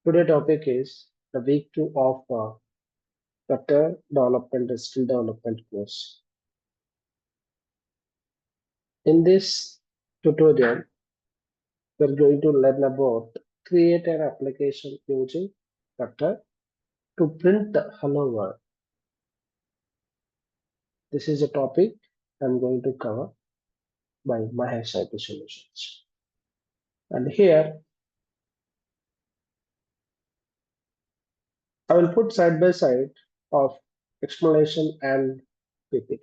Today topic is the week 2 of Flutter development and skill development course. In this tutorial, we're going to learn about create an application using Flutter to print the hello world. This is a topic I'm going to cover by Mahesh IT Solutions. And here I will put side by side of explanation and PPT.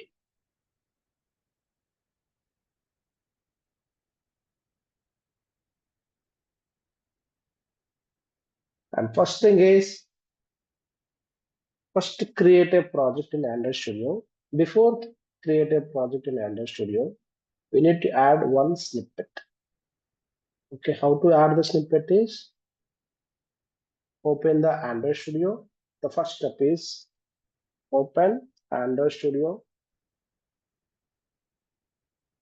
And first thing is first create a project in Android Studio. Before create a project in Android Studio, we need to add one snippet. Okay, how to add the snippet is open the Android Studio. The first step is open Android Studio.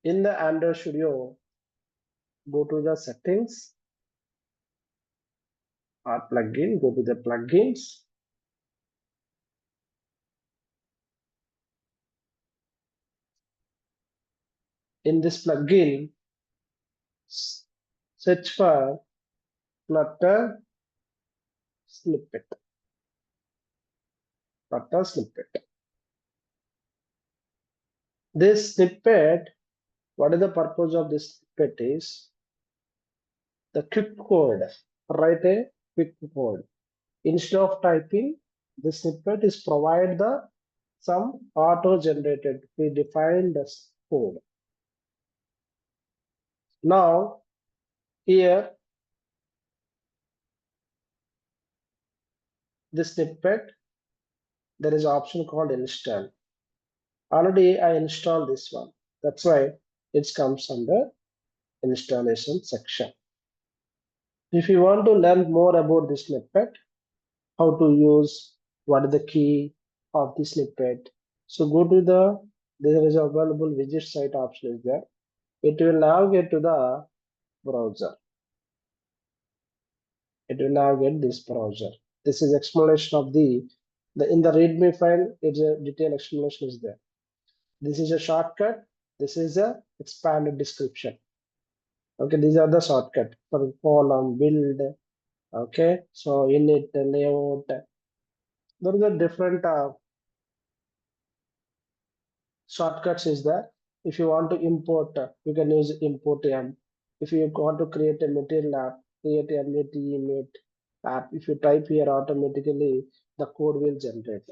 In the Android Studio, go to the settings or plugin, go to the plugins. In this plugin, search for Flutter snippet. Flutter snippet. This snippet, what is the purpose of this snippet is the quick code. Write a quick code. Instead of typing, the snippet is provide the some auto-generated predefined code. Now, here, this snippet, there is option called install. Already I installed this one. That's why it comes under installation section. If you want to learn more about this snippet, how to use, what is the key of the snippet. So go to there is available widget site option is there. It will navigate to the browser. It will navigate this browser. This is explanation of the in the readme file, it's a detailed explanation is there. This is a shortcut. This is a expanded description. Okay, these are the shortcut for column, build. Okay, so init, layout. There is a different shortcuts is there. If you want to import, you can use import M. If you want to create a material app, create a MAT app. If you type here automatically, the code will generate.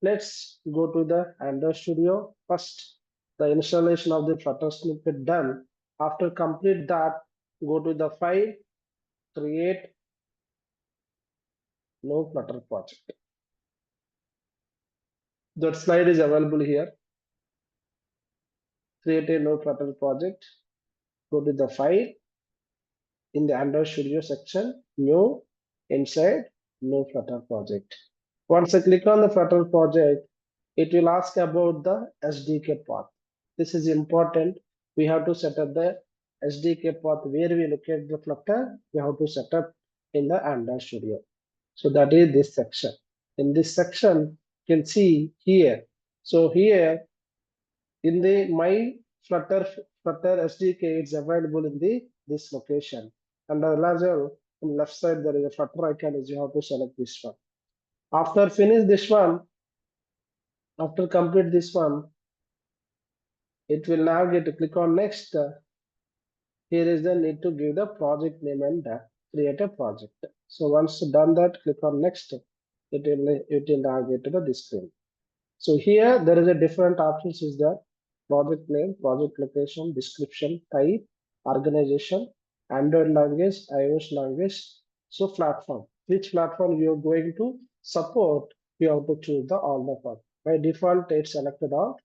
Let's go to the Android Studio. First, the installation of the Flutter snippet done. After complete that, go to the file, create no Flutter project. That slide is available here. Create a no Flutter project. Go to the file in the Android Studio section, new, inside, no Flutter project. Once I click on the Flutter project, it will ask about the SDK path. This is important. We have to set up the SDK path where we locate the Flutter. We have to set up in the Android Studio. So that is this section. In this section, you can see here. So here in the my Flutter SDK, it's available in this location. And on left side there is a Flutter icon. Is you have to select this one. After finish this one, after complete this one, it will now get to click on next. Here is the need to give the project name and create a project. So once done that, click on next. It will now get to the screen. So here there is a different options is there: project name, project location, description, type, organization, Android language, iOS language. So platform, which platform you are going to support, you have to choose the all the part. By default, it's selected all.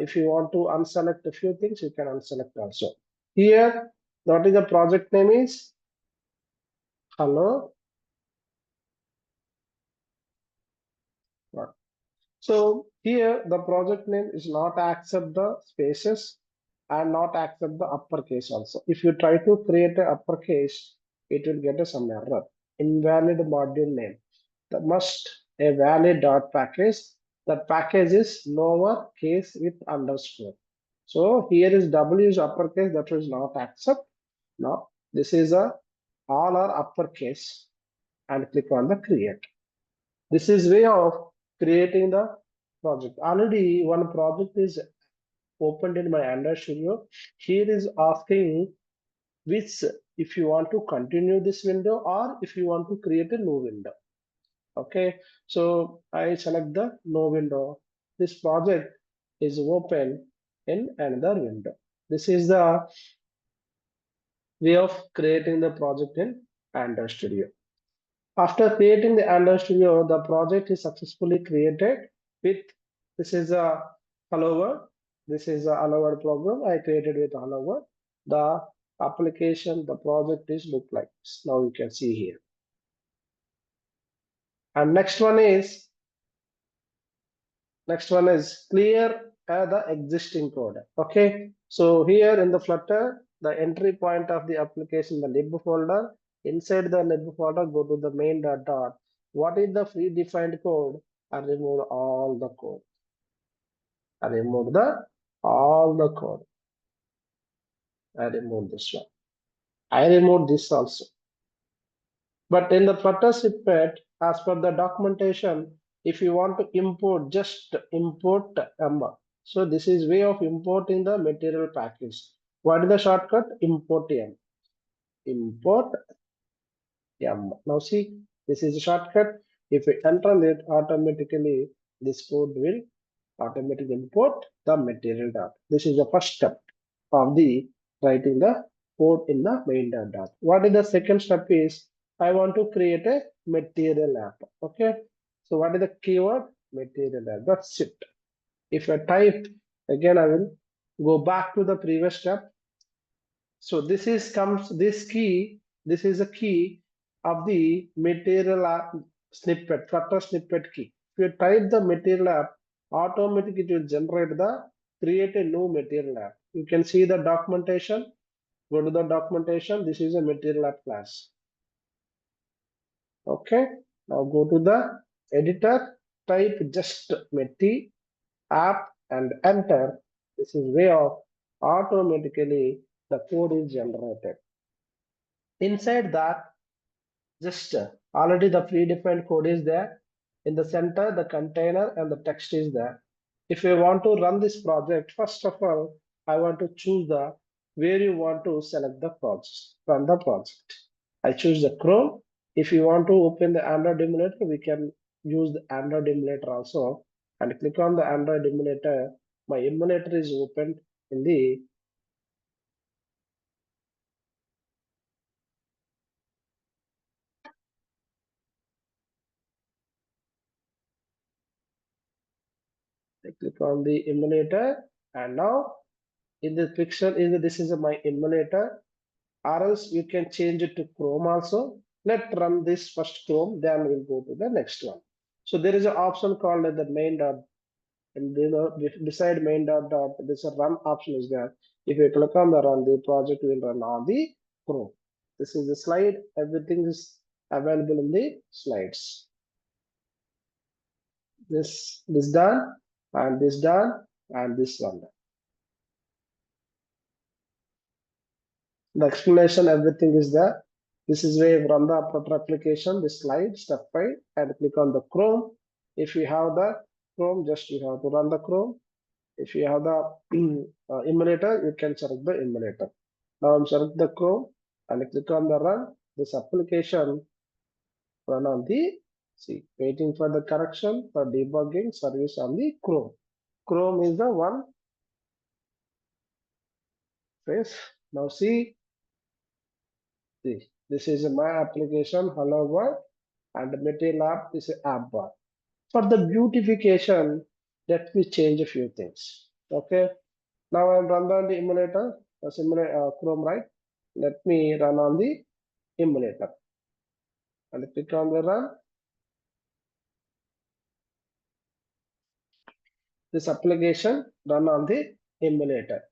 If you want to unselect a few things, you can unselect also. Here, what is the project name is hello. So here the project name is not accept the spaces and not accept the uppercase also. If you try to create an uppercase, it will get some error. invalid module name. The must a valid dot package. That package is lower case with underscore. So here is W is uppercase, that is not accept. Now this is a all are uppercase and click on the create. This is way of creating the project. Already one project is opened in my Android Studio. Here is asking which if you want to continue this window or if you want to create a new window. Okay, so I select the no window. This project is open in another window. This is the way of creating the project in Android Studio. After creating the Android Studio, the project is successfully created with this is a hello world. This is a hello world program I created with hello world. The application, the project is look like this. Now you can see here. And next one is clear the existing code. Okay, so here in the Flutter, the entry point of the application, the lib folder. Inside the lib folder, go to the main dot dot. What is the predefined code? I remove all the code. I remove the all the code. I remove this one. I remove this also. But in the Flutter snippet, as per the documentation, if you want to import, just import Ember. So this is way of importing the material package. What is the shortcut? Import M. Import M. Now see, this is a shortcut. If we enter it, automatically this code will automatically import the material dot. This is the first step of the writing the code in the main dot. What is the second step is I want to create a material app. Okay. So what is the keyword? Material app. That's it. If I type again, I will go back to the previous step. So this is comes this key. This is a key of the material app snippet, Flutter snippet key. If you type the material app, automatically it will generate the create a new material app. You can see the documentation. Go to the documentation. This is a material app class. Okay. Now go to the editor. Type just meti app and enter. This is way of automatically the code is generated. Inside that, just already the predefined code is there. In the center, the container and the text is there. If you want to run this project, first of all, I want to choose the where you want to select the project, run the project. I choose the Chrome. If you want to open the Android emulator, we can use the Android emulator also. And click on the Android emulator. My emulator is opened in the I click on the emulator, and now in the picture is this is my emulator, or else you can change it to Chrome also. Let's run this first Chrome, then we'll go to the next one. So there is an option called the main dot, and beside main dot dot, there's a run option is there. If you click on the run, the project will run on the Chrome. This is the slide. Everything is available in the slides. This done, and this done, and this one done. The explanation, everything is there. This is where you run the Flutter application, this slide, step 5, and click on the Chrome. If you have the Chrome, just you have to run the Chrome. If you have the emulator, you can select the emulator. Now I'm select the Chrome and click on the run. This application run on the, see, waiting for the correction for debugging service on the Chrome. Chrome is the one phase. Now see, this is my application, hello world, and the material app is an app bar. For the beautification, let me change a few things. Okay, now I'm run on the emulator, Chrome, right? Let me run on the emulator and click on the run. This application run on the emulator.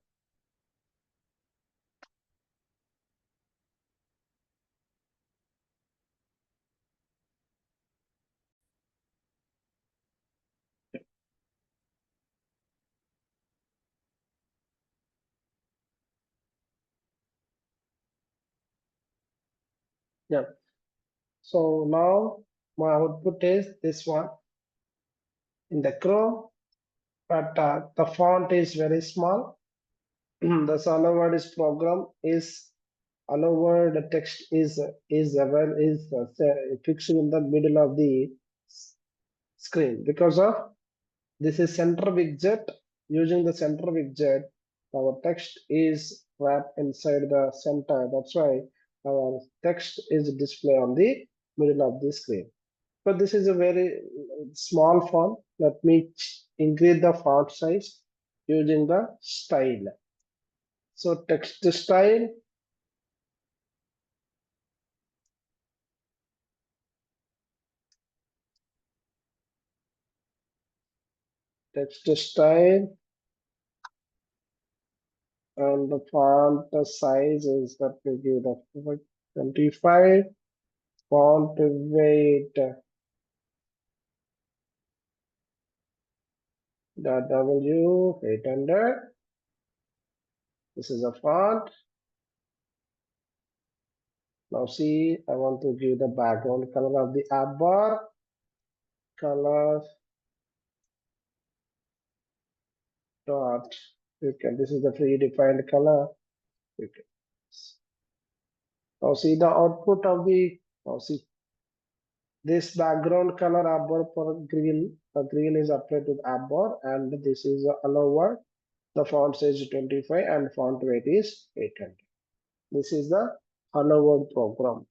Yeah. So now my output is this one in the Chrome, but the font is very small. The hello world is program is hello world text is fixed in the middle of the screen because of this is center widget. Using the center widget, our text is wrapped inside the center. That's why our text is displayed on the middle of the screen. But this is a very small font. Let me increase the font size using the style. So text style, text style, and the font size is that will give the 25. Font weight, the W 800. This is a font. Now see, I want to give the background color of the app bar. Color dot. You can. This is the predefined color. You can. Now see the output of the. Now see this background color app bar for green. The green is applied to the app bar, and this is a hello world. The font size 25 and font weight is 800. This is the hello world program.